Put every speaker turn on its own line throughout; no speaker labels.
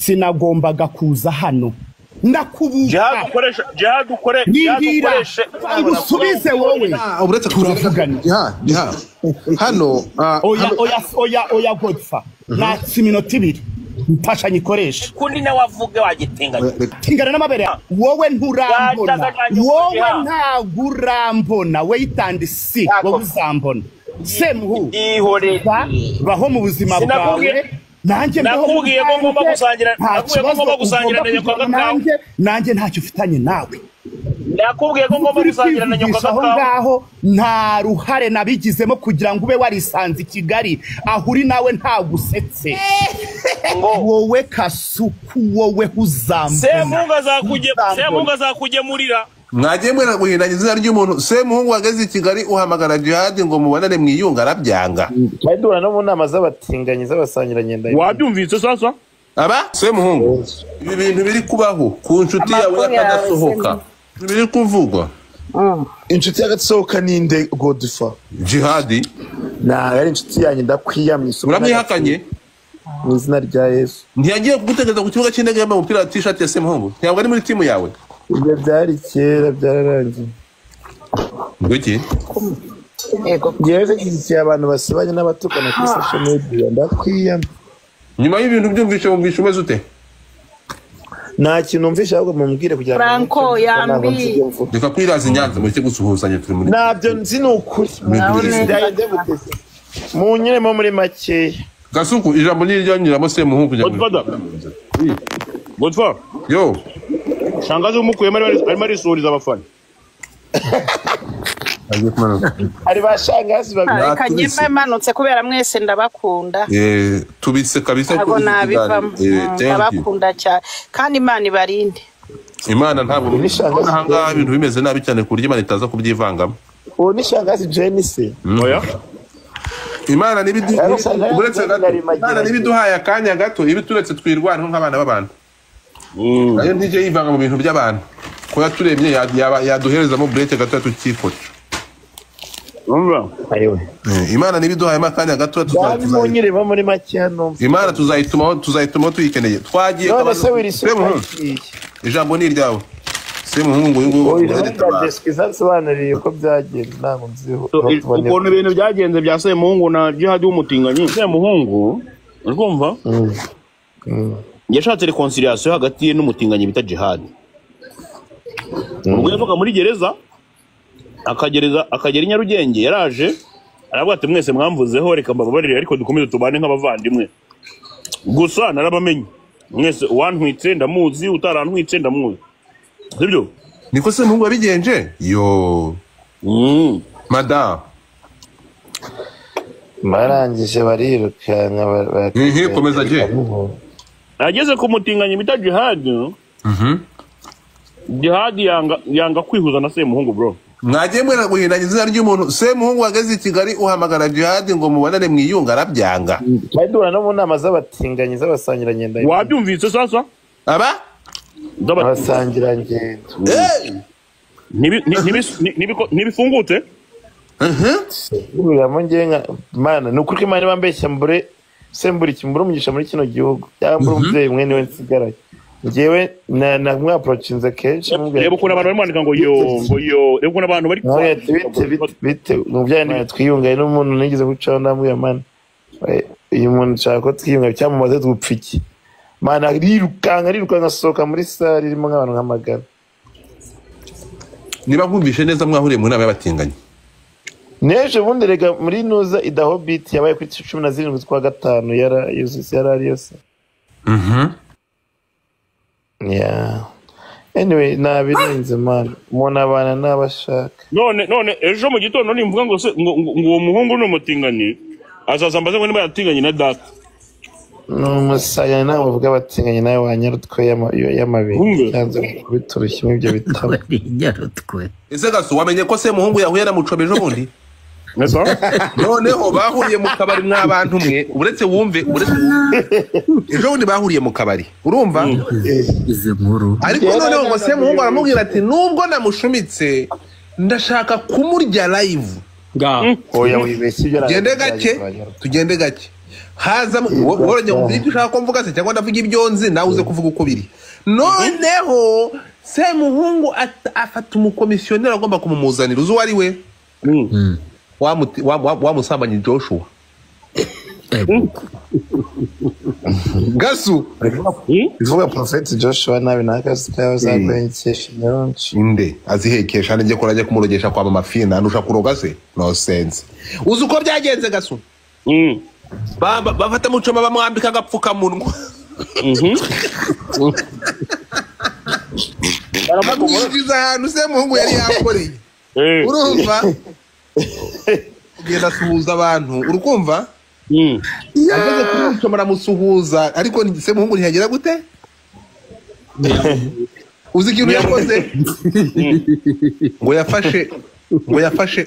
sinagombaga kuza hano ndakubuka
jihad ukore
usubize wowe
uretse
turavugana
hano
oya Godfa natsi minota 2 mfasha nyikoresha
kundi na wavuge wagitinganya
tingana n'amabere wowe nturambona wowe ntagurambona we yitandisi wowe uzambona semuhu
ihore
baho mu buzima bwawe nanjye
nakubwiye ko ngomba gusangira na nyakwaga kawe
nanjye ntacyo ufitanye nawe
nakubwiye ko ngomba gusangira na nyakwaga kawe
ngaho nta ruhare nabigizemo kugira ngo ube warisanze i Kigali ahuri nawe ntagusetse wowe kasuku wowe uzamba
semunga azakugemurira
mwagiye mwera guhindanya izina ry'umuntu Semuhungu wageze i Kigali uhamagara Jihad ngo mubonane mwiyunga arabyanga
cyadura no mu nama z'abatinganyi z'abasangiranye ndaye
wabyumvise sasa
aba Semuhungu ibi bintu biri kubaho ku nshuti yawe yakadasohoka biri kuvugwa
inshuti yagasohoka ninde Godfa
Jihad
na yari inshuti yanjye ndakwiyamisa
uramwihakanye
mu izina rya Yesu
ntiyagiye kugutegeza ku kibuga cy'indege yambaye umupira t-shirt ya Semuhungu ntabwo ari muri timu yawe
ibyo byari kera byararangiye
ngwiki
yewe igihe abantu basibanye n'abatukana kuri social media ndakwiyama
nyuma y'ibintu byumvishe umvishe umeze ute
nta kintu umvishe ahubwo mumbwire kugira ngo
Franco yambi
reka kwiraza Nyanza muri cyo gusuhuzanya turi muri
nabyo nzi n'ukuri mu nyiremo muri makeya
Gasuku ijambo n'iryanyiramo Semuhungu kujya
Godfa
yo
shangazi umukuyemo arimo arisuriza abafana
ari bashangazi babiri
kanyema manutse kubera mwese ndabakunda
tubise kabisa
ntabwo nabivamo ndabakunda cyane kandi Imana ibarinde
Imana ntabwo nishanga ibintu bimeze nabi cyane kurya Imana itaza kubyivangamo
uwo nishangazi Jenise
oya
Imana nibiduhaye akanya gato ibi turetse twirwana nk'abana b'abantu ayo ndije yivanga mu bintu by'abantu ko yaturemye yaduherezamo break gato tukikoca Imana nibiduhaye akanya gato
tuzayinyiremo muri make hano
Imana tuzayituma tuyikeneye twagiye ijambo ni iryawe Semuhungu
sobanuriye ko byagenze ntabwo nziho
ukuntu ibintu byagenze bya Semuhungu na Jihad w'umutinganyi Semuhungu urumva yashatse reconciliation hagati ye n'umutinganyi bita Jihad ubwo yavuga muri gereza akagera i Nyarugenge yaraje aravuga ati mwese mwamvuzeho reka mbabarire ariko dukomeze tubane nk'abavandimwe gusa narabamenye mwese wantwitse ndamuzi utarantwitse ndamuzi sibyo
niko Semuhungu abigenje yo madam
barangije barirukana
komeza je
ageze ku mutinganyi bita Jihad Jihad yanga kwihuza na Semuhungu bro
mwagiye mwera guhindanya izina ry'umuntu Semuhungu wageze i Kigali uhamagara Jihad ngo mubonane mwiyunga arabyanga
cyadura no mu nama z'abatinganyi z'abasangiranye ndaye
wabyumvise sasa
aba abasangiranye
ntibifungutse
buramo ngenga Mana nukuri ko Imana bambeshya mbure sembura ikimbura umugisha muri kino gihugu cyangwa umubyeyi mwe niwe nsigaraye ngewe na mwaprochinze kenshi
reba ukuntu abantu barimo bandika ngo yo reba ukuntu abantu bari
bite umubyeyi niwe twiyungaye n'umuntu nigeze gucaho ndamubwira Mana uyu muntu nshaka ko twiyunga cyamumaze dupfiki Mana rirukanka asohoka muri sare irimo nk'abantu nk'amagara
niba nkumvishe neza mwahuriye mu nama y'abatinganyi
neje bundi rega muri nuza idaho beat yabaye kuri 17 kwa gatanu yarari yose anyway nabirenze man umuntu abana n'abashaka
none ejo mu gitondo nimvuga ngo uwo muhungu n'umutinganyi azaza mbaze ngo niba yatinganye na data
n'umusaya nawe uvuga batinganye nawe wanyarutwe y'amabiri cyanze kubiturushya ibyo bitabo
nyarutwe
ese gaso wamenye ko Semuhungu yahuye na Mucobe ejo bundi noneho bahuriye mu kabari n'abantu mwe uretse wumve ejo bundi bahuriye mu kabari urumva ariko noneho ngo Semuhungu aramubwira ati nubwo namushumitse ndashaka kumurya live
oya wibeshye ibyo
tugende gake haza worongera umva ibyo ushaka ko mvuga se cyangwa ndavuga ibyo nzi nawe uze kuvuga uko biri noneho Semuhungu afata umukomisiyoneri agomba kumumuzanira uzi uwari we wamusambanyi Joshua Gasu
ivuga Prophet Joshua nabi nakazi kayo zabenkesha nyonchi
inde azihekesha nje ko najye kumurogesha kwa mama Fina ndusha kuroga se no sense uzi uko byagenze Gasu bafata mucoma bamwambika agapfuka munwa baramugiza ahantu Semuhungu yari yakoreye urumva ugenda suhuza abantu urukumva ageze kuri mucoma aramusuhuza ariko Semuhungu ntihagera gute uzi ikintu yakoze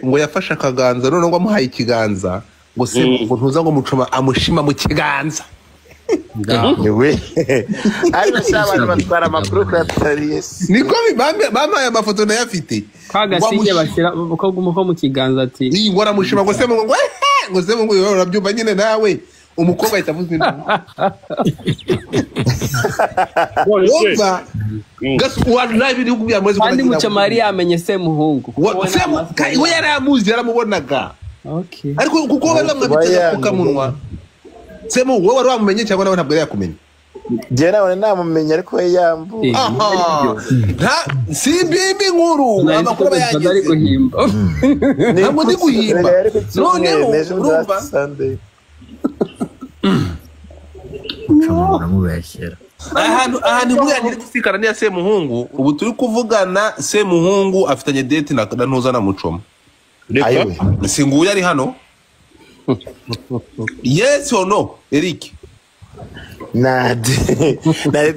ngo yafashe akaganza none ngo amuhaye ikiganza ngo Semuhungu ntuza ngo mucoma amushima mu kiganza
we ariko cyabana batwara amakuru kuri Atariyes
niko bamaye amafoto nayafite
kwagasije bashyira ko mu kiganza ati
ni ngora mushima ngo Semuhungu ngo Semuhungu urabyumva nyine nawe umukobwa ahita avuza induru wumva gasu wallahi biri kubya mwezi
kandi mucoma yari yamenye Semuhungu
we yaramuzi yaramubonaga
okay
ariko kuko baramwabitse kukamunwa Semuhungu wowe wamumenye cyangwa nawe ntabwo yakumenye
je nawe namumenye ariko yambu
si bibi nkuru amakuru yagize
ari guhimba
ntabwo ndi guhimba none urumva ahantu buriya nyiri gusikana niya Semuhungu ubu turi kuvugana Semuhungu afitanye date na ntuza na mucoma singuye ari hano yes or no Eric
nade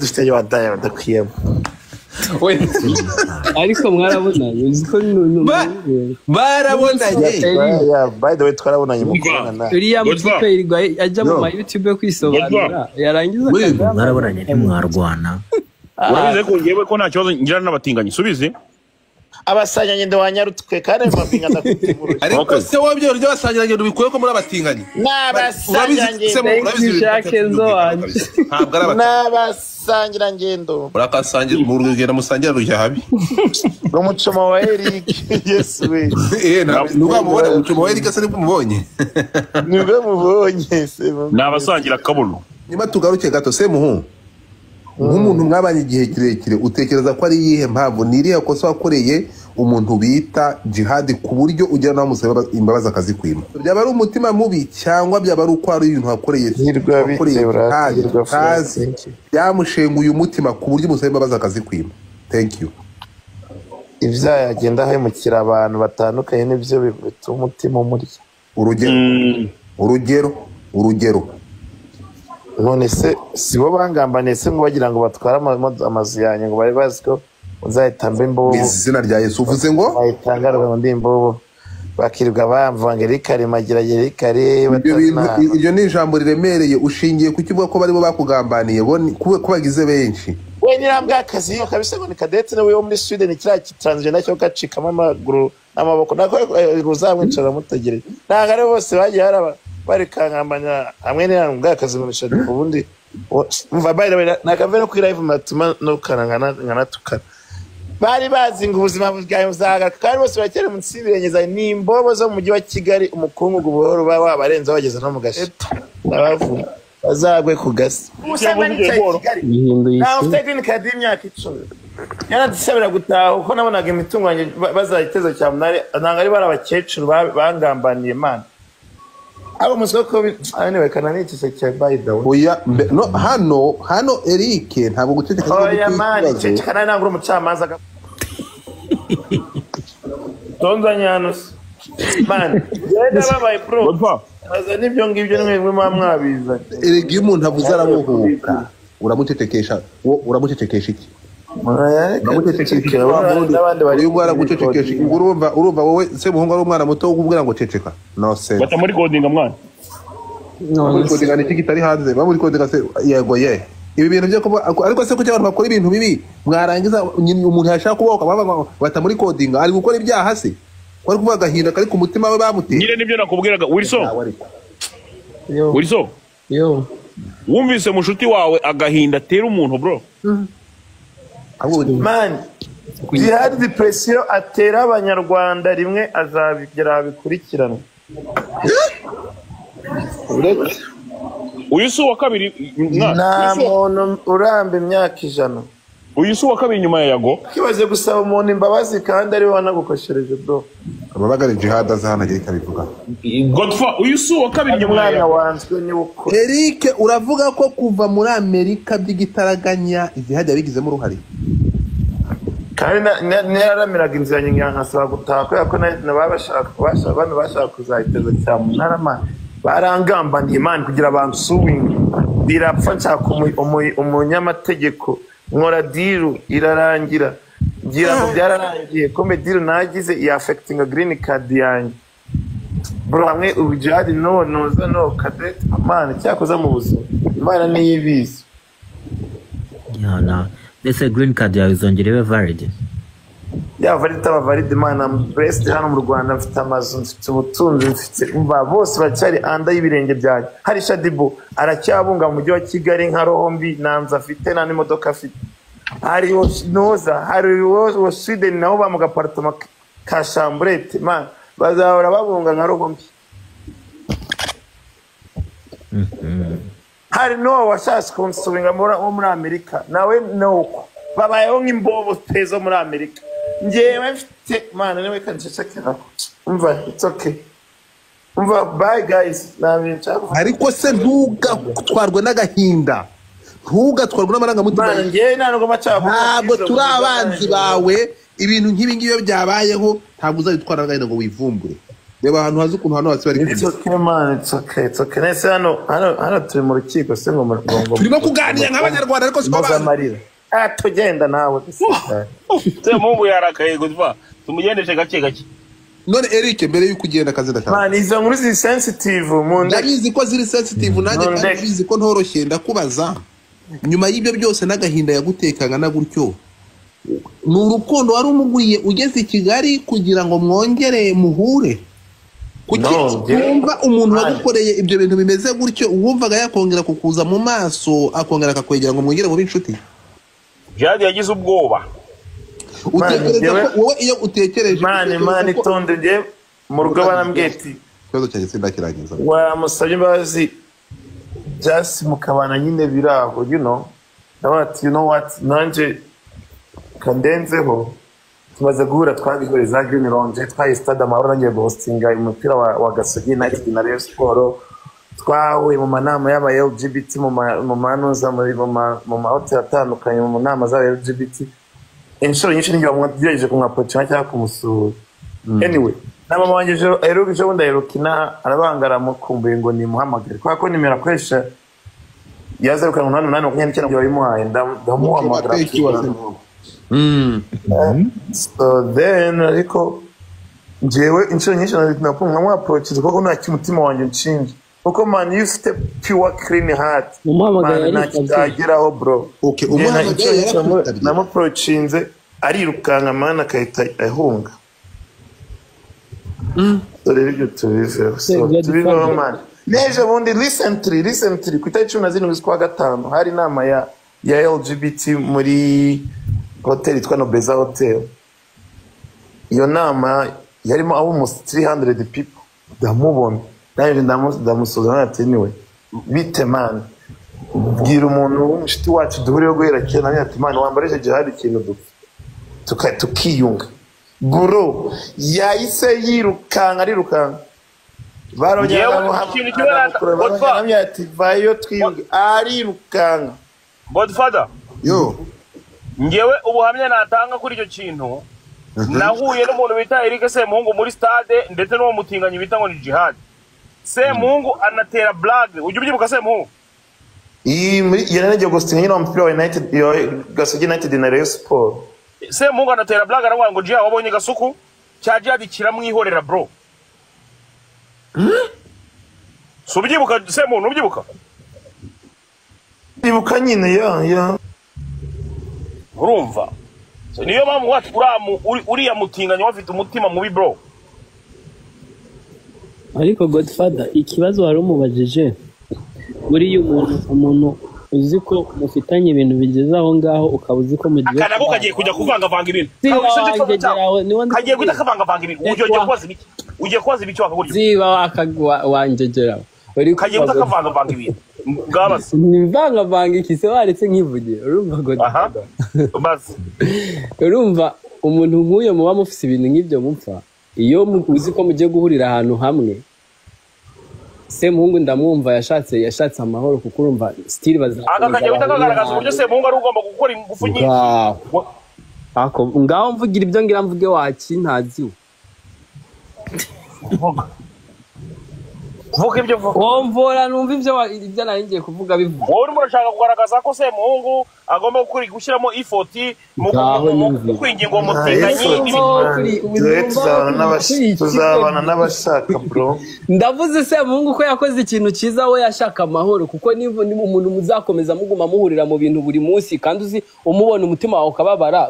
dufite wadaye badakwiyemo
ariko mwarabonanye uziko
barabonanye
by the way twarabonanye mukobana
uriya mutipe irwaye ajya mu YouTube yo kwisobanura yarangiza
mwarabonanye ntimwarwana
urabize ko ngewe ko nta kibazo ngira n'abatinganyi subize
abasanyanye ndo wanyarutwe kandi mapinga ndakutimuru
ariko se wabyo ryo basanyanye ndo bikuye ko muri abatinganyi
n'abasangira ngendo
urakasangira mu rugendo musangira rujya habi
n'umucoma wa Eric yes we
nuba mubona umucoma wa Eric se nimubonye
nibwo mubonye
n'abasangira kabuno
nyuma tugaruke gato Semuhungu nk'umuntu mwabanye igihe kirekire utekereza ko ari yihe mpamvu niriya kosa wakoreye umuntu bita Jihad ku buryo ujya nawe musaba imbabazi akazikwima byaba ari umutima mubi cyangwa byaba ari uko ari ibintu wakoreye byamushenguye umutima ku buryo musaba imbabazi akazikwima thank you
ivyagenda hemukira abantu batandukanye nivyo bituma umutima umurya
urugero
none se sibo bangambaniye se ngo bagira ngo batwara amazu yanjye ngo bari bazi ko uzahita mbe imbobo
izina rya Yesu uvuze ngo
bayitangarwa ndi imbobo bakirirwa bamvanga Erikare magira Erikare
ibyo ni ijambo riremereye ushingiye ku kivuga ko barimo bakugambaniye ko bagize benshi
we nirambwa akazi yo kabisa ngo ni Cadette nawe wo muri Sweden kira transgender cyo gacikamo amaguru n'amaboko nako ruzamwicara mutegereje nanga ari bose bagiye haraba bari kankambanya hamwe n'irambwa akazi mu bishaka ubundi mva by the way nakavera ku live matuma no kanangana tukana bari bazi ngo ubuzima bwawe buzaga kandi bose bakere mu nsibirengeza n'imbobo zo mu mujyi wa Kigali umukungu buhoro babarenza bageza no mu gasheto nabavu bazagwe ku gasi usanga ni Kigali naho technique y'imyaka 10 yana disabira gutaha uko nabonaga imitunganye bazayiteza cyane nanga ari barabakecuru bangambaniye man abo musoko anyway kana ni cyo by the way
oya no hano Eric ntabwo guceceka
oya man cecekana nangura umucamanza tonzanyanos man yenda babaye pro aza nibyo ngibyo nimwe mwabiza
Eric umuntu avuze aramuhuka uramucecekesha iki urumva wowe Semuhungu ari umwana muto ukubwira ngo ceceka no sense
bata muri coding mwana
muri coding ni kitari hanze muri coding se yego ye ibi bintu byo ariko se ko cyabantu bakora ibintu bibi mwarangiza umuntu yashaka kuboka bata muri coding ari gukora ibyaha se kwari kuvuga gahinda kari ku mutima we bamuteye
nyine nibyo nakubwiraga Wilson
Yo.
Wumvise mushuti wawe agahinda atera umuntu bro.
Man, Jihad depression atera abanyarwanda rimwe azabigera abikurikirana.
Uyu si uwa kabiri
nta muntu uramba imyaka 100.
Uyu si uwa kabiri nyuma ya Yago.
Kibaze gusaba umuntu imbabazi kandi ari we wanagukoshereje bro.
ababagara Jihad azahana gihe kabivuga.
Godfa uyu si uwa kabiri nyuma ya Yago.
Wanzwe ni uko.
Eric uravuga ko kuva muri Amerika by'igitaraganya Jihad yabigizemo uruhare.
Kandi nyaramiraga inzira nyinga nkasaba gutaha kubera ko bashaka kuzayiteza cyane narama barangambaniye Imana kugira abantu suwingi birapfa nshaka umunyamategeko nkora diru irarangira ngira ngo byararangiye kombe diru nagize ya affecting a green card yanjye bro hamwe Jihad noza no cadet Imana cyakoza mu buzima Imana niyibizi
yana ese green card yawe izongerewe valid
ya valid aba valid Imana blessed hano mu Rwanda mfite amazu mfite ubutunzi mfite umva bose bacyari anda y'ibirenge byanjye hari Shadibo aracyabunga mu mujyi wa Kigali nka Rohombi nanza afite nani modoka afite hari noza hari wo Sweden naho ba mu apartment ka chambrette man bazahora babunga nka Rohombi hari no washaka kunsubiza muri Amerika nawe nuko babayeho nk'imbobo tezo muri Amerika ngewe mfite mana nawe kanshaka umva it's okay umva bye guys
ariko se ntugatwarwe n'agahinda ntugatwarwe n'amarangamutima
mana ngewe ntabwo macabo
ntabwo turi abanzi bawe ibintu nk'ibi ngiyo byabayeho ntabwo uzabitwara n'agahinda ngo wivumbure reba ahantu hazi ukuntu hano hasi bari
it's okay man it's okay nese hano turi mu rukiko se ngo
turimo kuganira nk'abanyarwanda ariko siko
bamarira tugenda nawe
se Mungu yarakaye Godfa tumugendeshe gake gake.
None Eric mbere yuko ugenda akazi ndashaka
man izo nkuru zi sensitive mu
ndabizi ko ziri sensitive nanjye kandi ndabizi ko ntoroshye ndakubaza nyuma y'ibyo byose n'agahinda yagutekanga na gutyo ni urukundo wari umuguriye ugeze i Kigali kugira ngo mwongere muhure kuki wumva umuntu wagukoreye ibyo bintu bimeze gutyo wumvaga yakongera kukuza mu maso akongera akakwegera ngo mwongere mu inshuti
Jihad yagize ubwoba
utekereza ko wowe iyo utekereje
man itonde nge mu rugo barambweti
cyozo cyanjye sindakirangiza
wamusabye imbabazi just mukabana nyine biraho you know what nanje kandenzeho tumaze guhura twabihoreza Green Lounge twaye stade Amahoro nangiye hostinga umupira wa Gasogi United na Rayon Sport twawe mu manama y'aba LGBT mu manuza mu mahoteli atandukanye mu nama za LGBT inshuro nyinshi n'ingiye bamwagerageje kumwapocha cyangwa kumusura anyway na mama wanje ejo bundi yerukina arabangara mukumbuye ngo ni muhamagare kwa ko nimera kwesha yazaruka 889 byo bimuhaye ndamuhamagara so then ariko jewe inshuro nyinshi nakumva mwapocha kuko nta kimutima wanje nshinje uko man you step pure clean heart nakageraho bro
okay umuhamagaye
namuprochinze arirukanka mana akahita ahunga dore ibyo tubive so tubive man neje bundi recently ku itariki 17 z'ukwa gatanu hari inama ya LGBT muri hotel itwa Nobeza Hotel iyo nama yarimo almost 300 people ndamubona naje ndamusoza ati anyway bite man bwira umuntu w'umushiti wacu duhuriye guhera cyane ati man wambareje Jihad ikintu tukiyunga bro yahise yirukanka barongera ati vayo twiyunge arirukanka
Godfather
yo
ngewe ubuhamya natanga kuri icyo kintu nahuye n'umuntu bita Eric Semungu muri stade ndetse n'uwo mutinganye bita ngo ni Jihad Semungu anatera blague ujye ubyibuka Semungu
yanaje gustinga nyine umupira wa United Gasogi United na Rayon Sport
Semungu anatera blague aravuga ngo Jihad wabonye gasuku cya Jihad kiramwihorera bro subyibuka Semungu ubyibuka
ibuka nyine ya
urumva niyo mpamvu wati uriya mutinganye wafite umutima mubi bro
ariko Godfather ikibazo wari umubajije buriya umuntu uzi ko mufitanye ibintu bigeze aho ngaho ukaba uzi ko mugiye
akana ko kagiye kujya kuvanga ibintu kagiye kujya kavanga ibintu ugiye kubaza ibiki wakagurira
ziba wanjegeraho
kagiye kujya kavanga ibintu bwabase
nivanga ikise waretse nkivugiye urumva ngo
base
urumva umuntu nk'uyo muba mufise ibintu nk'ibyo mupfa iyo uzi ko mugiye guhurira ahantu hamwe Semuhungu ndamwumva yashatse amahoro kuko urumva style bazakora
akajya bitagaragaza uburyo Semuhungu ari ugomba gukora ingufu nyinshi
ako ngaho mvugira ibyo ngira mvuge wakintaziwe
vuga ibyo vuga
womvora numva ibyo nari ngiye kuvuga bivuga
wowe murashaka kugaragaza ko Semuhungu agomba gushyiramo ifoti mu kwingingo mutinganye
tuzabana n'abashaka bro
ndavuze Semuhungu ko yakoze ikintu cyiza we yashaka amahoro kuko niba umuntu muzakomeza muguma muhurira mu bintu buri munsi kandi uzi umubona umutima wawe ukababara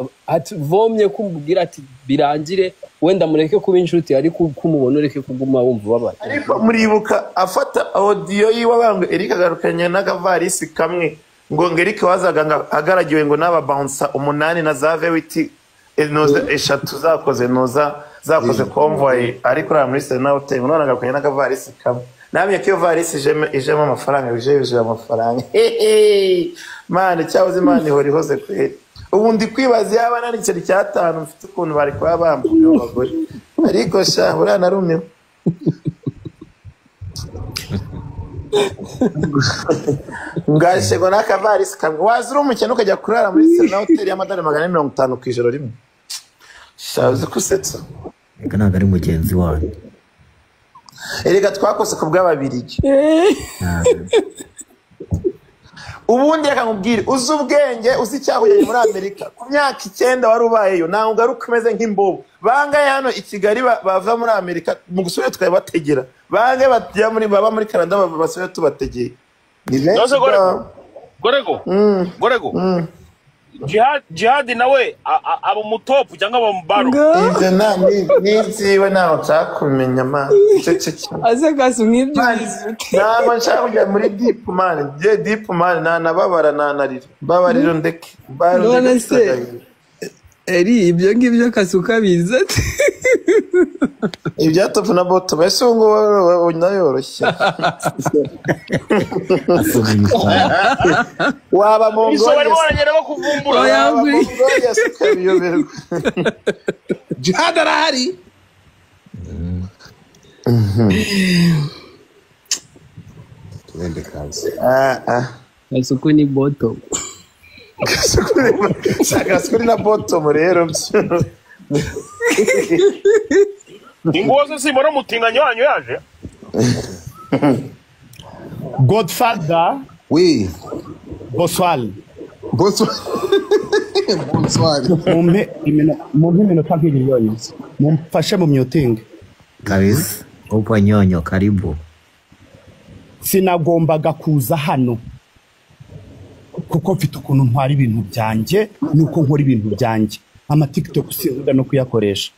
vomye kumubwira ati birangire wenda mureke kuba inshuti ariko kumubona ureke kuguma wumva ubabara
ariko muribuka afata audio yiwe abango Eric agarukanye n'agavarisi kamwe ngo Eric wazaga agaragiwe ngo n'aba bouncer 8 na za vewiti noza 3 zakoze convoy ariko ra muri Serena Hotel none agarukanye n'agavarisi kamwe namye kiyo varisi ijemo amafaranga bije amafaranga man cyahoze Imana ihori hose kweri ubundi kwibaza yaba nari cyari cyatanu mfite ukuntu bari kwa bambuye abagore ariko sha urana rumiwe ngashego n'akavarisi kamwe wazira umukene ukajya kurara muri Serena Hotel y'amadolari 450 ku ijoro rimwe shaze kusetsa
reka ntabwo ari mugenzi wanyu
erega twakose ku bw'ababirigi ubundi reka nkubwire uzi ubwenge uzi icyahuye muri Amerika ku myaka 9 wari ubayeyo ntago ngaruka umeze nk'imbobo bangaye hano i Kigali bava muri Amerika mu gusubira tukabategera bangaye bajya muri baba muri Canada basubira tubategeye ni benshi
gorego Jihad nawe aba mutopu cyangwa aba mubaro
ibyo nibyiwe naho cyakumenya man
aze gasu nk'ibyo
naba nshaka kujya muri deep man nanababara nanarira babariro ndeke
none se eri ibyo ngibyo kasuka biza
ibya top na bottom ese ngo nayoroshye waba mongo
isobari baragera bakuvumbura
Jihad arahari tuende kazi
kasuko ni bottom
kasuko na bottom rero
ingozo simora mutinganya wanyu yaje
Godfather
oui
Boswal
mumpe
iminota nk'ibiri yonyine mumfashe mu muting
kabisa upo nyonyo karibu
sinagombaga kuza hano kuko mfite ukuntu ntwara ibintu byanjye nuko nkora ibintu byanjye ama TikTok sinda no kuyakoresha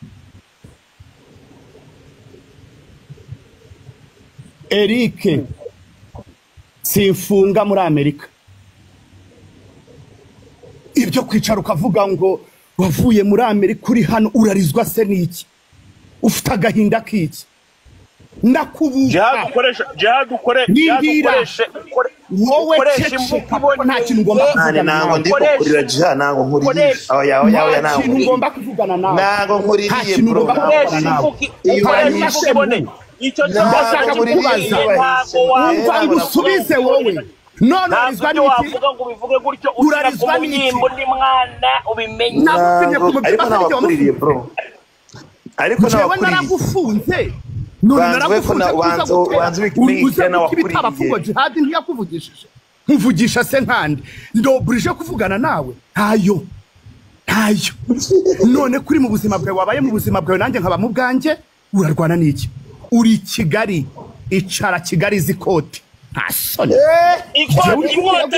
Eric sifunga muri Amerika ibyo kwicara ukavuga ngo wavuye muri Amerika uri hano urarizwa se niki ufite agahinda kiki ndakubuka
Jihad
wowe nta kintu ngomba kuvugana
nawe ndikukurira Jihad nago nkuririye oya nago
ngomba kuvugana nawe
nago nkuririye bro
icyo
cyashaka kukubaza umva ngusubize wowe none urizwa n'iki
ngo bivuge gutyo urarizwa n'iki ndi mwana ubimenye
ariko nabakuririye bro ariko
naragufunze none naragufunze ibitabafungo Jihad ntiyakuvugishije nkuvugisha se nkandi ndoburije kuvugana nawe ntayo none kuri mu buzima bwawe wabaye mu buzima bwawe nanjye nkaba mu bwanjye urarwana n'iki uri Kigali icara Kigali zikoti ntasone
ikoti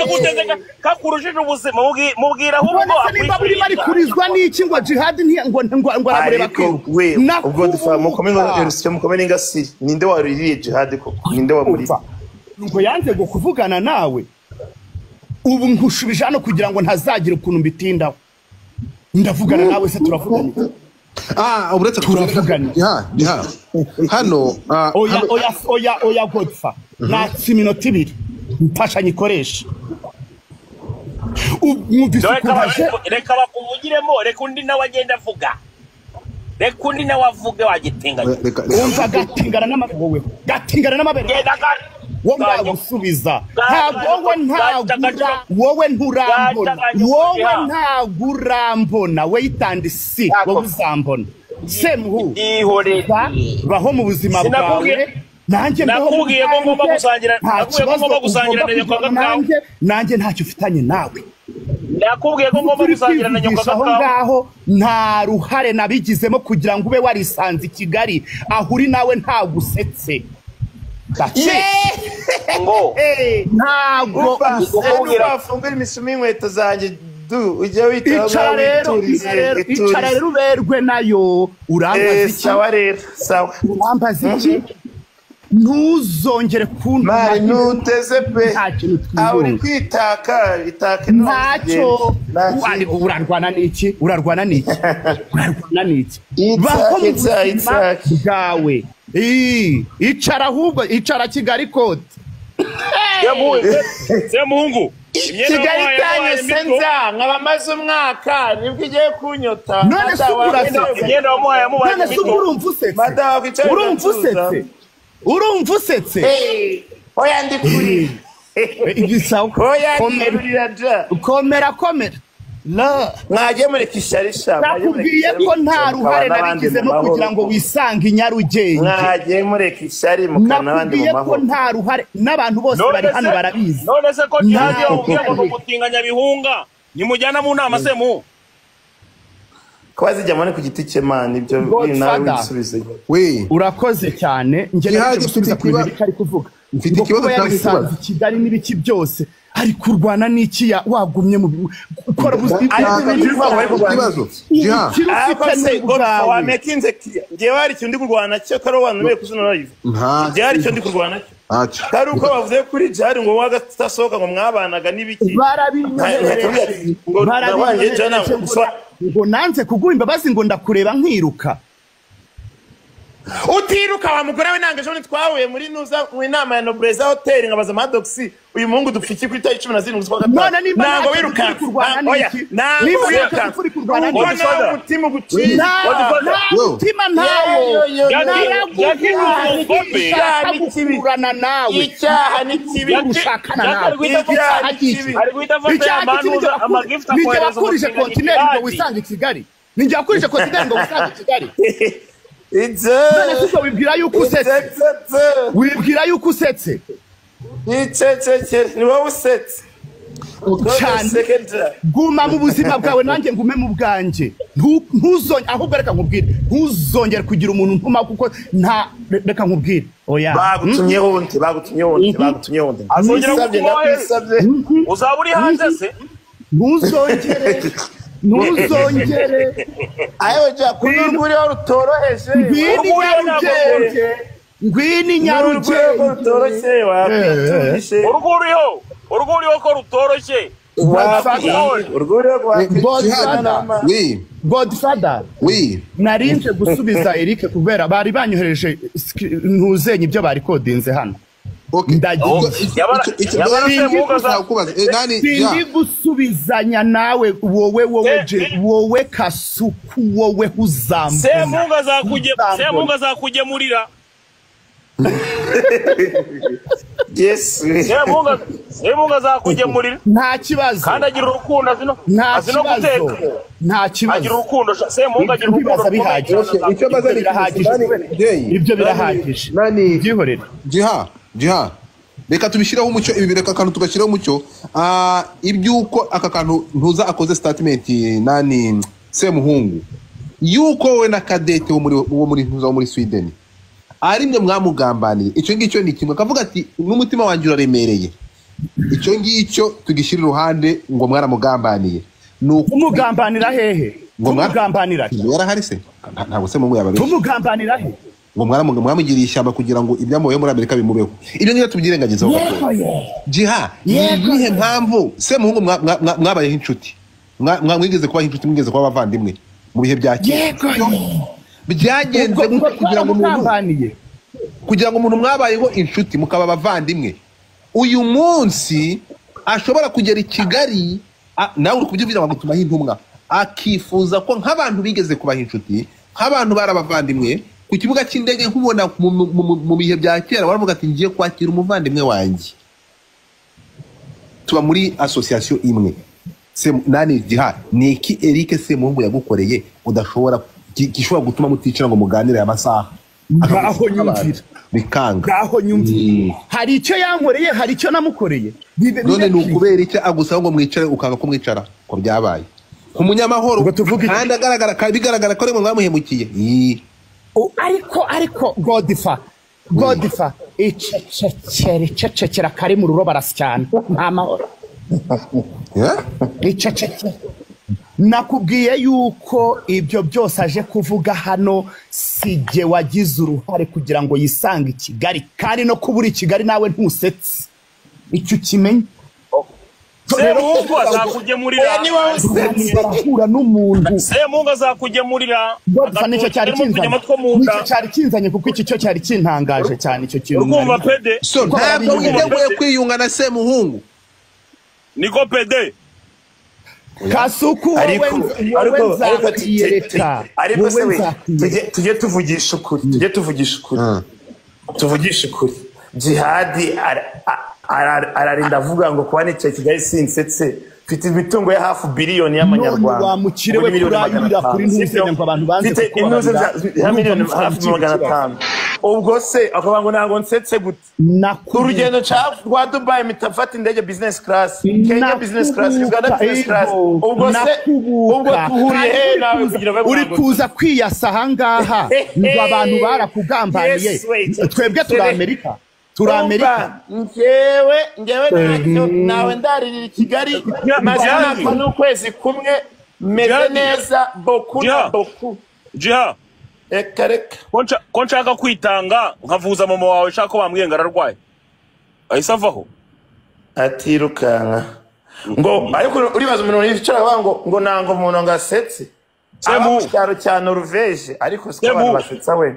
gutezeka kakurujije ubuzima mubwira ahubwo
niba bari kurizwa n'iki ngo Jihad ngo aramureba ko
ubwo dufa mukomeye n'ingasiri ninde waririye Jihad koko ninde wamuri
ngo yanze go kuvugana nawe ubu nkushubije hano kugira ngo ntazagira ukuntu mbitindaho ndavugana nawe se turavugana
uretse
turavugana
hano
oya Godfa natsi iminota 2 mfasha nyikoresha
reka bakuvugiremo reka undi nawe agenda avuga reka undi nawe avuge wagitinganya
umva gatingana n'amabere wowe gusubiza wowe nturambona we yitandisi wowe uzambona semuhu baho mu buzima bwawe nanjye
nakubwiye ko ngomba gusangira na nyakwaga kawe
nanjye ntacyo ufitanye nawe
nakubwiye ko ngomba gusangira na nyakwaga kawe
ngaho nta ruhare nabigizemo kugira ngo ube warisanze i Kigali aho uri nawe ntagusetse ntabwo
wafungura imisumi y'inkweto zanjye ujya wita
icara rero uberwe nayo urambaza iki ntuzongere
kuntuma ntuteze pe aho uri kwitaka
ntacyo urarwana n'iki baho mu buzima bwawe icara ahubwo icara Kigali Code
Semuhungu
Kigali cyane senza nkabamaze umwaka nibwo igiye kunyota
none se urumva usetse
oya ndi kuri komera mwagiye mureka isharisha
nakubwiye ko nta ruhare nabigizemo kugira ngo wisange i Nyarugenge
mwagiye mureka ishari mukana abandi mu mahoro
nakubwiye ko nta ruhare n'abantu bose bari hano barabizi
none se ko cyagiye ubwiye ngo umutinganya bihunga nimujyana mu nama se mu
ko bazijyamo ku giti cye man ibyo nawe wisubize
urakoze cyane njye gusubiza ku bintu bikari kuvuga
mfite ikibazo
cyangwa Kigali n'ibiki byose ari kurwana n'iki wagumye mu ukora
ikibazo
wamekinze ngewe hari icyo ndi kurwana cyo karo wantumeye kuzina live ngewe hari icyo ndi kurwana cyo kari uko bavuze kuri jari ngo wagasohoka ngo mwabanaga n'ibiki ngo nanze kuguha imbabazi ngo ndakureba nkiruka utiruka wa mugore we nange jone twahuye muri nuza mu inama ya Nobreza Hotel ngabaza Madoxi uyu muhungu dupfiki kuri 17 z'ukwa gatatu nango wiruka oya nango wiruka ubona umutima gucira umutima ntawo yakurana nawe icyaha ni kibi urushakana nawe icyaha gici ninjye wakurije kontineri ngo wisange Kigali ninjye wakurije kontineri ngo wisange Kigali wibwira yuko usetse ni wowe usetse guma mu buzima bwawe nanjye ngume mu bwanjye ahubwo reka nkubwire ntuzongere kugira umuntu ntuma kuko reka nkubwire bagutumyeho undi
azongera kukubaheza uzaba uri hanze se
ntuzongere
ayo jya kururwuriho rutoroheje
ngwini Nyarugenge
urwuriho ko rutoroshye
Godfather narinje gusubiza Eric kubera bari banyohereje ntuzenye ibyo bari kodinze hano sindi gusubizanya nawe wowe kasuku wowe uzambona
Semungu azakugemurira Semungu azakugemurira
nta kibazo
kandi agira urukundo azino guteka
nta kibazo
agira urukundo Semungu agira urukundo
ibyo birahagije byihorere
Jiha reka tubishiraho umucyo ibi bireka kantu tugashyiraho umucyo ibyuko aka kantu ntuza akoze statement nani Semuhungu yuko we na Kadete wo muri ntuza wo muri Sweden arimwe mwamugambaniye icyo ngicyo ni kimwe kavuga ati n'umutima wanjye uraremereye icyo ngicyo tugishyira iruhande ngo mwaramugambaniye
umugambanira hehe
ngo mwagambanira yarahari se ntabwo se mu yababe
umugambanira he
ngo mwamugiriye ishyamba kugira ngo ibyamubayeho muri Amerika bimubeho. Ibyo niyo tubyirengagizaho gato. Jiha, nihe mpamvu Semuhungu mwabayeho inshuti? Mwigeze kuba inshuti, mwigeze kuba abavandimwe mu bihe bya kera. Byagenze kugira ngo umuntu mwabayeho inshuti mukaba abavandimwe. Uyu munsi ashobora kugera I Kigali nawe uri kubyumvira ngo tumahe intumwa akifuza ko nk'abantu bigeze kubaha inshuti, nk'abantu barabavandimwe ku kibuga cy'indege nkubona mu bihe bya kera waravuga ati ngiye kwakira umuvandimwe wanjye. Tuba muri association imwe. Nani Jiha, niki Eric Semuhungu yagukoreye udashobora gishobora gutuma muticara ngo muganire amasaha?
Ngaho nyumvira.
Bikanga.
Ngaho nyumvira. Hari icyo yankoreye, hari icyo namukoreye.
None nukubera iki agusaba ngo mwicare ukanga ko mwicara ko byabaye? Kumunyamahoro kandi bigaragara ko ari mwamuhemukiye.
Ariko Godfather icecekera kari mu ruroba rasyana nta mahoro. Icecekera nakubwiye yuko ibyo byose aje kuvuga hano sije wagize uruhare kugira ngo yisange I Kigali, kandi no kubura I Kigali nawe ntusetse icyo kimenye.
Semuhungu azakugemurira
barahura n'umuntu.
Semuhungu azakugemurira
nicyo cyari kinzanye kuko iki cyo cyari kintangaje cyane icyo kintu.
Urumva pede
so ntabwo witeguye kwiyunga na Semuhungu?
Niko pede
Kasuku wowe nzakiyereka.
Ariko se we tujye tuvugisha ukuri. Jihadi ararinda avuga ngo kuba nicyo Kigali sinsetse mfite imitungo ya half billion y'amanyarwanda.
Wamukire we kurayira kuri ntuzenya ngo abantu banze
mfite impuzu za miliyoni hafi 500. Ubwo se akavuga ngo ntabwo nsetse gute? Urugendo rwa Dubai mitafata indege business class, Kenya business class, Uganda business class. Ubwo tuhuriye he nawe kugira ngo
uri kuza kwiyasa ahangaha ngo abantu barakugambaniye? Twebwe turi Amerika. Ngewe
nawe ndaririra I Kigali maze n'ukwezi kumwe meze neza boku.
Jiha,
reka
ko nshaka kwitanga nkavuza mama wawe shaka ko bambwiye ngo ararwaye ahise avaho
atirukanka ngo ariko uribaza umuntu yicara ngo nango umuntu ngasetse cyaro cya Norvège ariko siko abantu basetsa we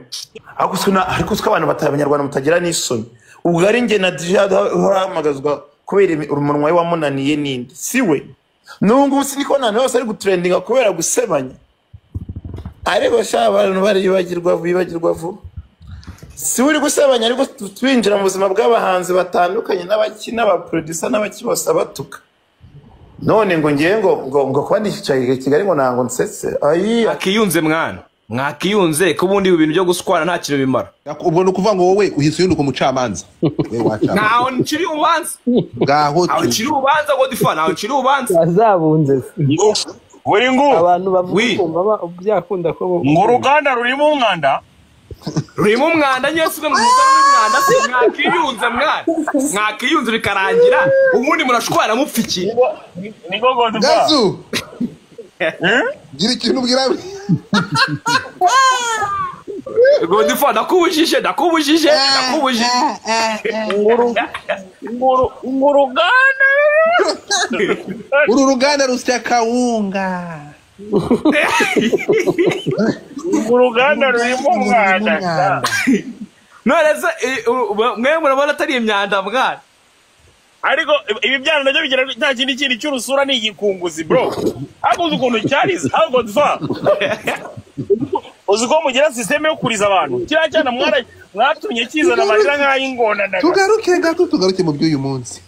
ariko siko abantu batabanyarwanda mutagira n'isoni. Ubwo ari nge na Jihad haramagazwa kubera umunwa we wamunaniye ninde siwe nungu siniko nane hose ari gutrendinga kubera gusebanya. Ariko abantu bibagirwa vuba. Si uri gusebanya ariko twinjira mu buzima bw'abahanzi batandukanye n'abakina ba producer n'abaki bose abatuka. None ngo ngiye ngo kwandikira Kigali ngo nango nsetse
akiyunze mwana mwakiyunze ko bundi ibintu byo guswana nta kintu bimara. Ubwo no kuvuga ngo wowe uhise uyunduka umucamanza we wacha
naho nciri ubanza
ngaho
nciri ubanza ngo difa naho nciri ubanza
azabunze
we ngo
abantu bavuga byakunda ko
ngo uruganda rurimo umwanda
nyese ngo umwanda mwakiyunze mwana mwakiyunze bikarangira ubundi murashwana mupfiki
niko ngo
Gazu gira ikintu ubwira
Godfather nakubujije
uruganda rusya kawunga
uruganda rurimo umwanda
none se mwe murabona atari imyanda mwana.
Ariko ibi byana nabyo bigira nta kindi cy'urusura ni igikunguzi bro. Aguze ukuntu cyariza ahubwo dfa uziko mugira systeme yo kuriza abantu kira cyana mwatumye kizana amarira nk'ayingona ndaga
tugaruke mu by'uyu munsi.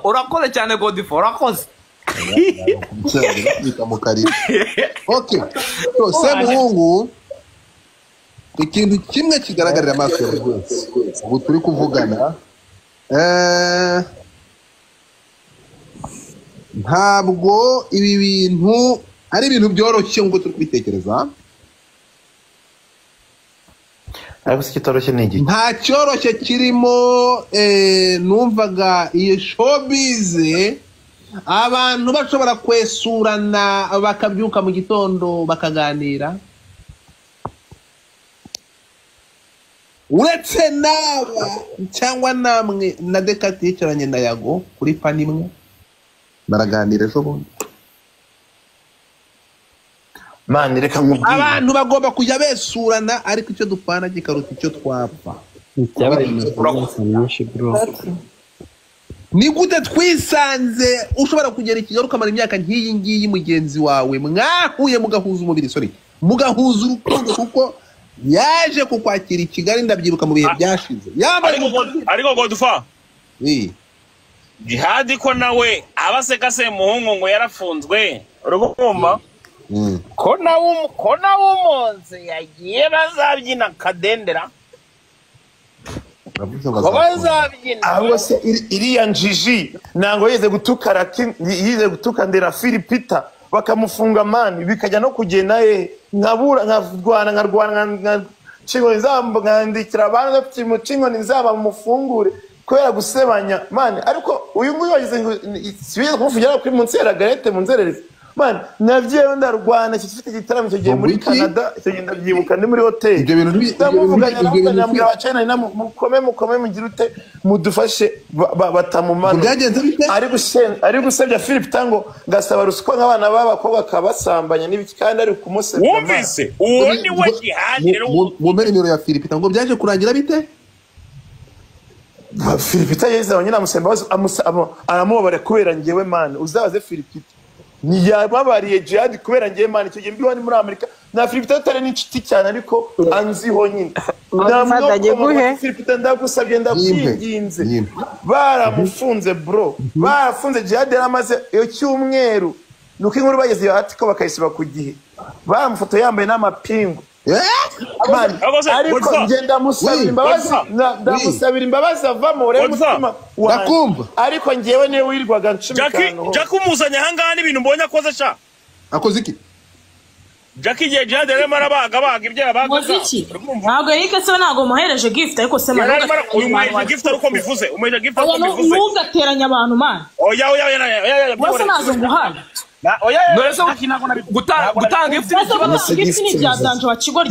Urakoze cyane Godfather urakoze.
Okay so Semuhungu ikintu kimwe kigaragarira amaso ya rwose ubu turi kuvugana ntabwo ibi bintu ari ibintu byoroshye ngo turi kubitekereza.
Ariko se kitoroshye n'igi
nta cyoroshye kirimo. Numvaga iyo showbiz abantu bashobora kwesurana bakabyuka mu gitondo bakaganira uretse naba cyangwa namwe na Dekati yicaranye na Yago kuri pani imwe baraganira ejo bundi.
mani reka nkubwire
Abantu bagomba kujya besurana ariko icyo dupana gikaruta icyo twapfa. Ni gute twisanze ushobora kugera ikigaruka ukamara imyaka nk'iyi ngiyi mugenzi wawe mwahuye mugahuza umubiri mugahuza urukundo kuko yaje kukwakira i Kigali ndabyiruka mu bihe byashize
ariko Godfa Jihad ko nawe abaseka se muhungu ngo yarafunzwe urugumva ko nawe umunsi yagiye bazabyina kadendera
ahubwo se iriya njiji ntango yize gutukandira Philipita bakamufunga mani bikajya no kugenda nkarwana cingoni zamba nkandikira abantu bafite mu cingoni zaba mufungure kubera gusebanya mani ariko uyu nguyu wagize ngo sibiye kumufungira kuri munsi ya garete mu nzererezi mani navyewe ndarwana kifite igitaramo cyo giye muri Canada cyo genda byibuka ndi muri hotel ibyo bintu ndamuvuganya n'abanyamwira wa China na mukome mugira ute mudufashe batamumana ari gusebya Philip tango gasaba ruswa nk'abana b'abakobwa kabasambanya n'ibiki kandi ari kumusebya
wumvise uwo ni we Jihad rero
mu menero ya Philip tango byaje kurangira bite
Philipita yeze abanyina musemba aramubabare kubera ngewe man uzabaze Philipita ni yababariye Jihad kubera ngewe man icyo gihe mbiho ni muri Amerika na Philipita atari n'inshuti cyane ariko anziho nyine
guhe
Philipita ndagusabye ndakwinginze baramufunze bro barafunze Jihad yaramaze iyo cyumweru nuko inkuru bageze hati ko bakayisiba ku gihe baramufoto yambaye n'amapingu ariko ngenda musabira imbabazi avamo ure mutima
ndakumva
ariko ngewe niwe wirirwaga ncumikano
Jackie umuzanya hangana ibintu mbonye akoze sha
akoze iki
Jackie je Jihad rero marabaga ibyo yabaga
ntabwo Eric se ntabwo muhereje gift ariko se
uyu muhereje gift ariko mivuze umuhereje gift ariko mivuze
ntugateranya abantu man
oya
bose nazo nguhana
gutanga gift
ni byadanje wa kigo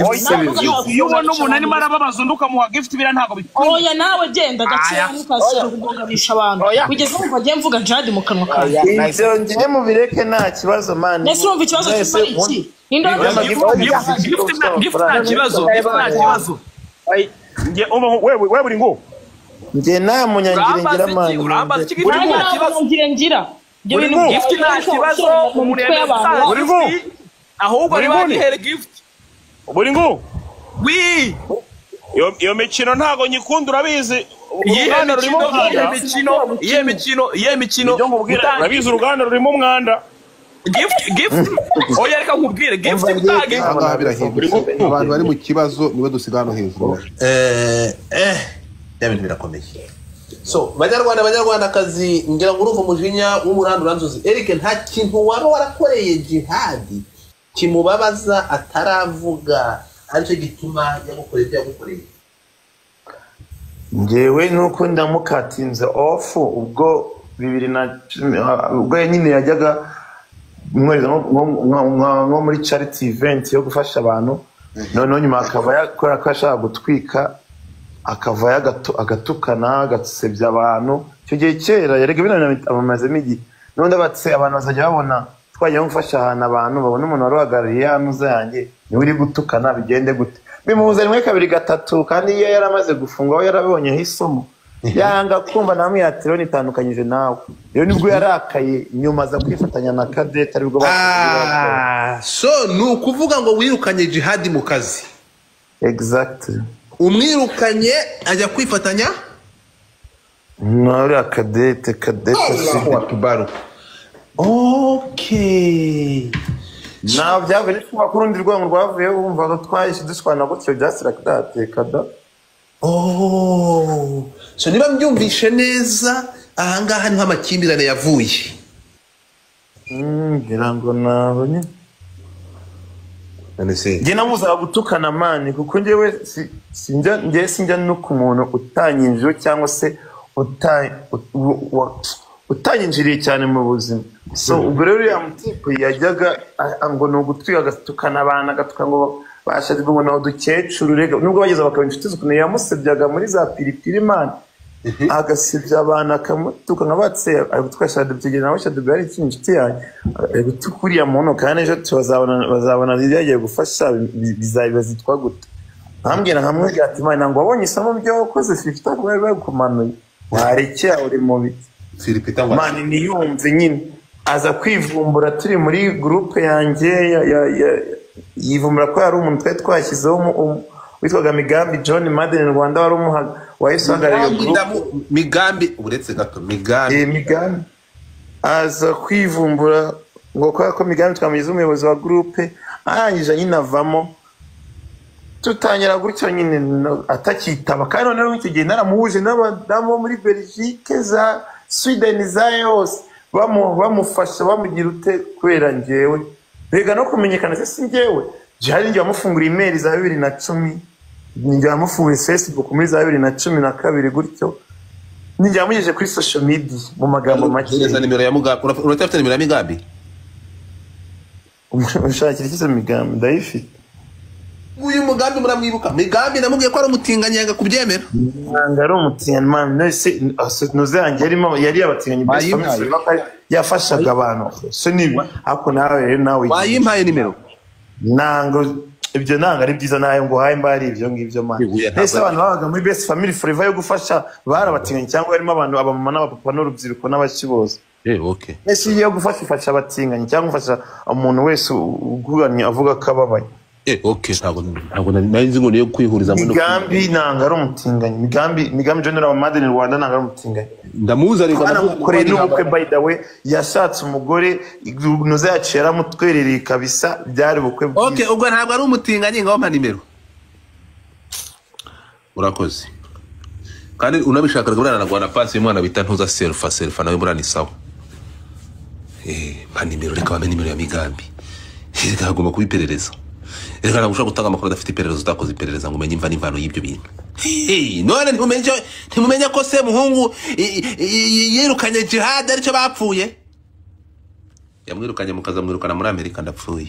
iyo ubona umuntu arimo arababaza undi ukamuha gift bira ntabwo bikwiye
oya nawe genda gakeya ntukashyira kugonganisha abantu kugeza umva agiye mvuga Jihad mu kanwa kawe
ibyo ngiye mu bireke nta kibazo man
nese urumva ikibazo cy'iki
gift nta kibazo
wewe buri ngo
nge nta munyangire ngira man
urambaza iki gift nta kibazo
ngira
gift nta kibazo mu mutwe y'abantu ahubwo ari bagihere gift
buri ngo
wi
iyo mikino ntago nyikunda urabizi
iye mikino
urabizi uruganda rurimo umwanda
gift oya reka nkubwire gift bitage
abantu bari mu kibazo niwe dusiga hano hejuru ibintu birakomeye so banyarwandakazi ngira ngo urumva umujinya w'umurando uranzuzi Eric nta kintu waba warakoreye Jihad kimubabaza ataravuga aricyo gituma yagukoreye ibyo yagukoreye
ngewe nuko ndamukatinze off ubwo 2010 ubwo nyine yajyaga nko muri charity event yo gufasha abantu none nyuma akaba yakora ko ashaka gutwika akava agatukana agasebya abantu cyo gihe kera yarega binana amazemo igi none batse abantu bazajya babona twagiye gufasha ahantu abantu babona umuntu waruhagarariye yanuza yanjye ni uri gutukana bigende gute bimubuza rimwe kabiri gatatu kandi iyo yaramaze gufungwa aho yarabonye hisomo yanga kumva namwe yatiro nitandukanyije nawe rero nibwo yarakaye nyuma za kwifatanya na Cadette aribwo
so nukuvuga ngo wirukanye Jihad mu kazi
exactly
umwirukanye ajya kwifatanya
nari Cadette
Tubaru okay
now byavuye kuba kurundi rwango rwavuye wumva twahise dushwana gutyo just like that kada
so niba mbyumvishe neza ahangaha niho amakimbirane yavuye
ngira ngo nabonye njye namuzaga gutukana mani kuko njyewe sinjya no ku muntu utanyinjiye cyangwa se utanyinjiriye cyane mu buzima so ubwo rero ya mutipe yajyaga ngo ni ugutwiga agatukana abantu agatuka ngo bashadi mbona udukecuru rega nubwo bageze bakaba inshuti z'ukuntu yamusebyaga muri za piripiri man agasebya abantu akamutuka nka batse ari gutwasha dubigena nawe shadu bari inshuti yanjye ari gutukuriya muntu kandi ejo bazabona yagiye gufasha bizitwa gute ambwira hamwe ati mana ngo wabonye isomo byo wakoze 50 bari bakumanuye warekera uri mu biti
Filipita
mani niyumve nyine aza kwivumbura turi muri groupe yanjye yivumbura ko ari umuntu twari twashyizeho witwaga Migambi John Madden Rwanda wari umuhaga wayisangarira
Migambi uretse gato Migambi
aza kwivumbura ngo ko Migambi twamugize umuyobozi wa groupe arangije nyine avamo tutangira gutyo nyine atakitaba kandi noneho icyo gihe naramuhuje n'abadamu muri Belgique za Sweden za yose bamufasha bamugira ute kubera njyewe rega no kumenyekana se njyewe jari njye amufungura email za 2010 njye amufungura Facebook muri za 2012 gutyo njye amugeje kuri social media mu magambo make
neza nimero ya Mugabe urafite nimero ya Migambi
ushakira iki Migambi ndayifite
uyu Mugambi muramwibuka Migambi namubwiye ko ari umutinganya yanga kubyemera
nanga ari umutinganya man nese noze yanjye yari abatinganya yafashaga abantu so nibi ako nawe
wayimpaye nimero
nanga ibyo nanga ari byiza nayo ngo haye mbari ibyo ngibyo man nese abantu babaga muri best family forever yo gufasha barabatinganya cyangwa harimo abantu abamama n'abapapa n'urubyiruko n'abakiboza
okay
nese yo gufasha abatinganya cyangwa gufasha umuntu wese uguranye avuga ko ababaye
okay ntabwo narinzi ngo niyo kwihuriza muri
Migambi nanga ari umutinganya Migambi General Madden Rwanda nanga ari umutinganya
ndamuza ariko
namukoreye n'ubukwe by the way yashatse umugore noze yacera mutwerereye kabisa byari ubukwe bwiza
okay ubwo ntabwo ari umutinganya ngaho mpa nimero urakoze kandi unabishaka burana na Rwanda pass y'umwana bita ntuza selfa nawe burani sawa mpa nimero reka bampe nimero ya Migambi hagomba kubiperereza reka nagushaka gutanga amakuru adafite iperereza utakoze iperereza ngo umenye imva n'imvano y'ibyo bintu none ntimumenye ko se muhungu yirukanye Jihad aricyo bapfuye yamwirukanye mukazamwirukana muri Amerika ndapfuye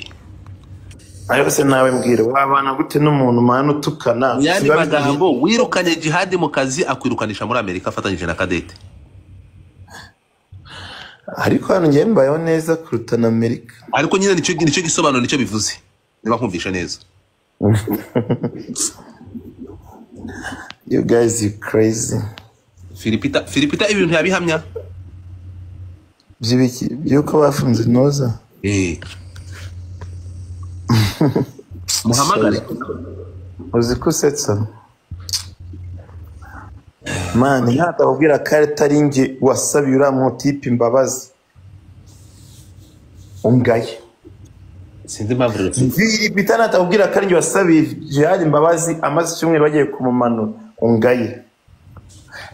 ariko se nawe mbwira wabana gute n'umuntu mana utukana
yani magambo wirukanye Jihad mu kazi akwirukanisha muri Amerika afatanyije na Kadete
ariko hano ngiye mbayeho neza kuruta na Amerika
ariko nyine nicyo gisobanuro nicyo bivuze niba kumvisha neza
you guys you crazy
Filipita ibintu yabihamya
byibiki byuko bafunze noza
muhamagare
uzi ko setsa man ntatabwira kare taringe wasabiye uramu tipe imbabazi ungaye
sinzi impamvu rero
Filipita natabwira kare nge wasabiye Jihad imbabazi amaze cyumwe bagiye kumumanura ungaye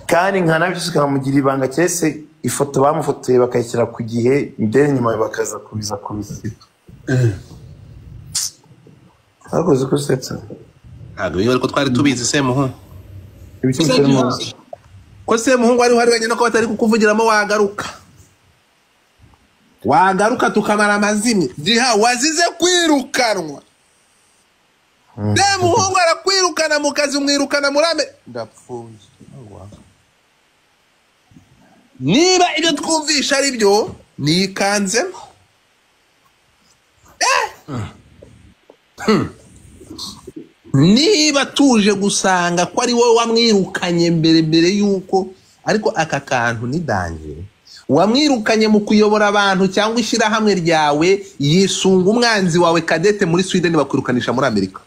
kandi nkanabishika mugira ibanga cyese ifoto bamufotoye bakayishyira ku gihe ndende nyuma bakaza kubiza kubisiba akoze ko setsa
ntabwo biba ariko twari tubizi se muhu
ibicyo
ko se muhungu ari hari wenyine ko batari kukuvugiramo wagaruka tukamara amazimwe Jiha wazize kwirukanwa muhungu arakwirukana mu kazi umwirukana murame ndapfuye niba ibyo twumvisha ari byo nikanzemo niba tuje gusanga ko ari wowe wamwirukanye mbere yuko ariko aka kantu ni danje wamwirukanye mu kuyobora abantu cyangwa ishyirahamwe ryawe yisunga umwanzi wawe Kadete muri Sweden bakwirukanisha muri Amerika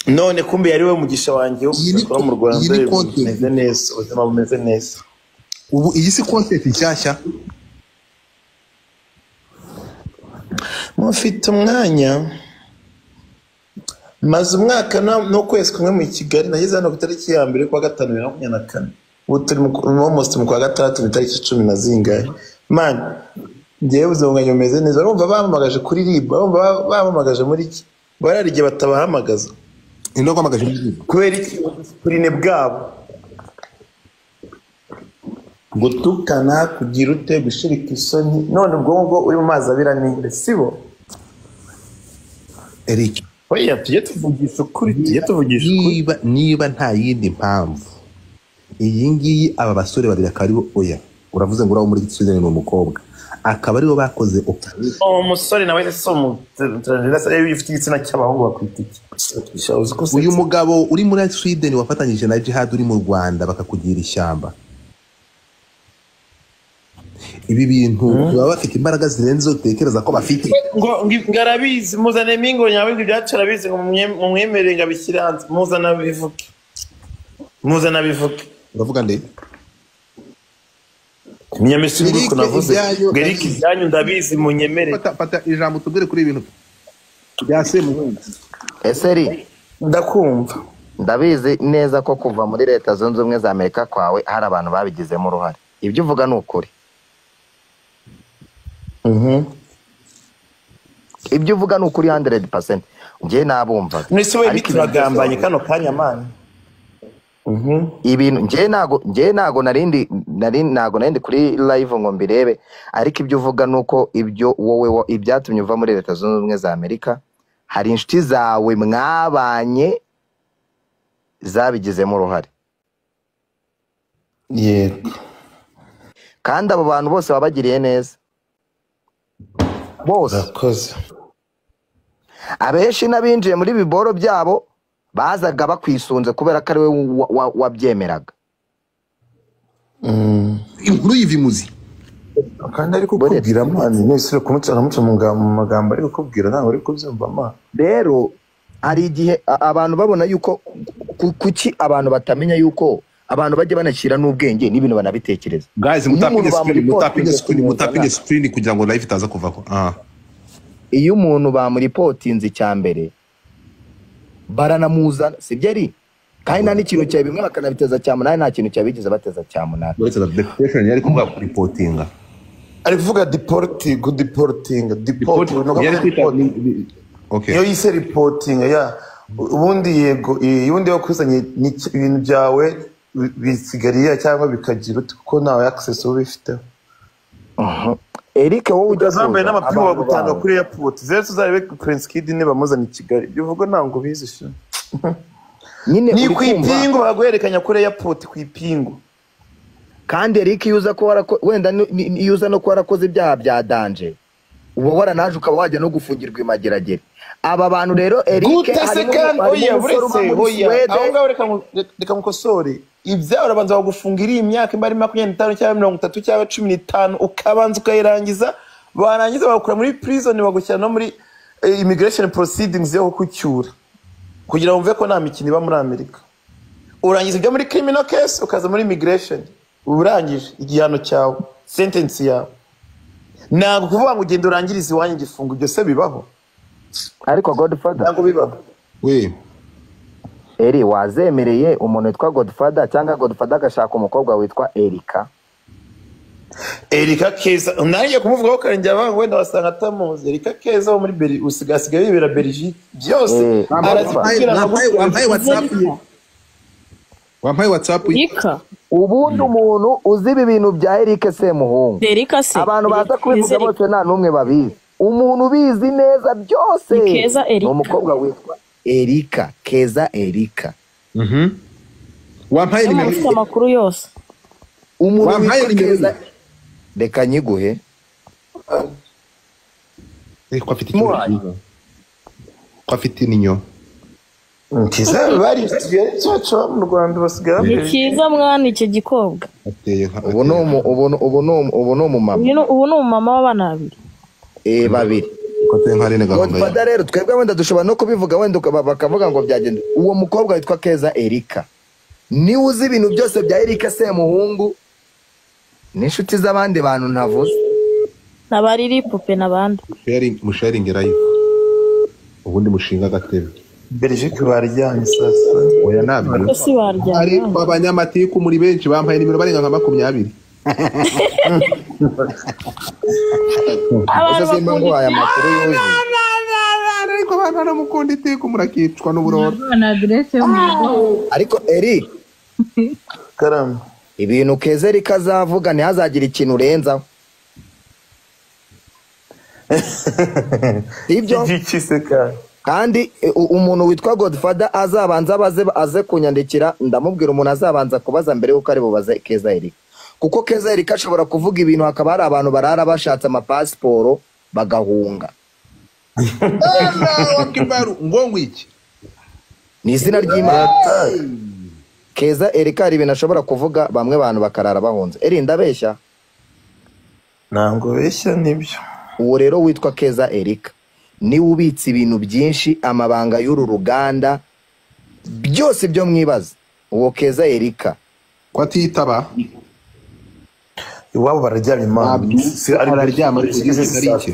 none kumbe yari we mugisha wanjye wo mu Rwanda bimeze neza ubuzima bumeze neza
ubu iyi si content nshyashya
mufite umwanya maze umwaka no kwezi kumwe mu Kigali nageze hano ku itariki ya mbere kwa gatanu 2024 ubu turi almost mu kwa gatandatu itariki 10 na zingahe man ngiye uzonganya umeze neza urumva bamamagaje kuri RIB bamamagaje muri iki bararigiye batabahamagaza
ino kwamagaje muri RIB
kubera iki kuri ne bwabo gutukana kugira ute gushirika isoni none ubwo ngubwo uri mu mazi abira ninde sibo
Eric
oya tujye tuvugisha ukuri
niba nta yindi mpamvu iyi ngiyi aba basore babiri akaba oya uravuze ngo uraho muri Sweden ni umukobwa akaba aribo bakoze
umusore nawe se transgender yifite igitsina cy'abahungu bakwita iki
uyu mugabo uri muri Sweden wafatanyije na Jihad uri mu Rwanda bakakugira ishyamba ibi bintu baba bafite imbaraga zirenze utekereza ko bafite
ngo ngarabizi muzane mingo nyawe ngo ibyacu arabizi ngo mumwemerere ngo abishyire hanze muzana bivuge
uravuga nde
Nyamisiri uko navuze Geriki byanyu ndabizi munyemere
fata ijambo tubwire kuri ibintu byase muhungu
Eseri
ndakumva
ndabizi neza ko kuva muri leta zunze ubumwe za Amerika kwawe hari abantu babigizemo uruhare ibyo uvuga ni ukuri ibyo uvuga ni ukuri 100% ngiye nabumva
mwese we bituragambanye kano kanya mana
ibintu ngiye nago narindi kuri live ngo mbirebe ariko ibyo uvuga nuko ibyo wowe ibyatumye uva muri leta zunze ubumwe za Amerika hari inshuti zawe mwabanye zabigizemo uruhare
yego
kandi abo bantu bose babagiriye neza bose
urakoze
abenshi n'abinjiye muri biboro byabo bazaga bakwisunze kubera ko ari we wabyemeraga
inkuru y'ivimuzi
kandi ari kukubwira amani nese kumucana mu magambo ari kukubwira ntaho ari kubyumva ama
rero hari igihe abantu babona yuko kuki abantu batamenya yuko abantu bajye banashyira n'ubwenge n'ibintu banabitekereza
guys mutapinge screen kugira ngo live itaza kuvako
iyo umuntu bamuripotinze icya mbere baranamuzana sibyo ari kandi nta n'ikintu cyawe bimwe bakanabiteza cyamunara nta kintu cyabigeze bateza cyamunara
uretse na deportation yari kuvuga kuri reportinga
ari kuvuga deporting
okay
iyo yise reporting ya ubundi yego yundi yo kuzanye ibintu byawe bisigariye cyangwa bikagira uti kuko nawe access ubifite
Eric wowe
ujazambaye n'amapimo bagutanga kuri airport zero tuzarebe Prince Kid ne bamuzana i Kigali bivuga ntango bizishe nyine ni kwipingo bagwerekanya kuri airport kwipingo
kandi Eric yuza ko wenda yuza no ko warakoze ibyaha bya danje uba waranaje ukaba wajya no gufungirwa imageragere aba bantu rero Eric
reka mukosore ibyaha urabanza bagufungira imyaka imbari 25 cyangwa 30 cyangwa 15 ukabanza ukayirangiza barangiza bagukura muri prison bagushyira no muri immigration proceedings yo kucyura kugira umve ko nta mikino iba muri Amerika urangiza ibyo muri criminal case ukaza muri immigration urangije igihano cyawe sentence yawe ntabwo kuvuga ngo ugenda urangiriza iwanyu igifungo ibyo se bibaho
ariko Godfather
ntabwo bibaho
we
Eri wazemereye umuntu witwa Godfather cyangwa Godfather agashaka umukobwa witwa
Erika Keza nariye kumuvugaho karenge abantu wenda wasanga atamuzi Erika Keza wo muri Beri usigasigaye bibera Belgique byose
wampaye WhatsApp
ubundi umuntu uzi ibi bintu bya Eric Semuhungu abantu baza kubivuga bose nta numwe babizi umuntu ubizi neza byose ni umukobwa witwa Erika Keza Erika
wampaye nimero
ufite amakuru yose
umuntu witwa Keza reka nyiguhe
ko afite ninyo
Kiza bari cyacu mu Rwanda basigara
ni cyiza mwana icyo gikobwa
ubu no umumama
w'abana babiri
babiri Godfather rero twebwe wenda dushobora no kubivuga wenda bakavuga ngo byagenda uwo mukobwa witwa Keza Erika ni uzi ibintu byose bya Eric Semuhungu n'inshuti z'abandi bantu ntavuze
nabariri pupe nabandi
musharing live ubundi mushinga gatebe
Belgique baryanye sasa
oya nabyo
si baryanye
ari abanyamatiku muri benshi bampaye nimero barenga nka 20
Simba ngo aya makuru yuzi
ariko bana mukunda iteko murakicwa n'uburoro
na adresse
ariko Eri
karama
ibintu Keza Erika azavuga ntihazagira ikintu urenzaho. Ibyo kandi umuntu witwa Godfather azabanza aze kunyandikira, ndamubwira umuntu azabanza kubaza mbere yuko ari bubaze Keza Erika, kuko Keza Erika ashobora kuvuga ibintu hakaba hari abantu barara bashatse amapasiporo bagahunga.
Ngo iki
ni izina ry'Imana. Keza Erika hari ibintu ashobora kuvuga bamwe bantu bakarara bahunze. Ndabeshya?
Ntabwo beshya nibyo.
Uwo rero witwa Keza Erika niwe ubitse ibintu byinshi, amabanga y'uru ruganda byose byo mwibaza. Uwo Keza Erika
ko atitaba
iwabo bararyama imana,
araryama kugeza iki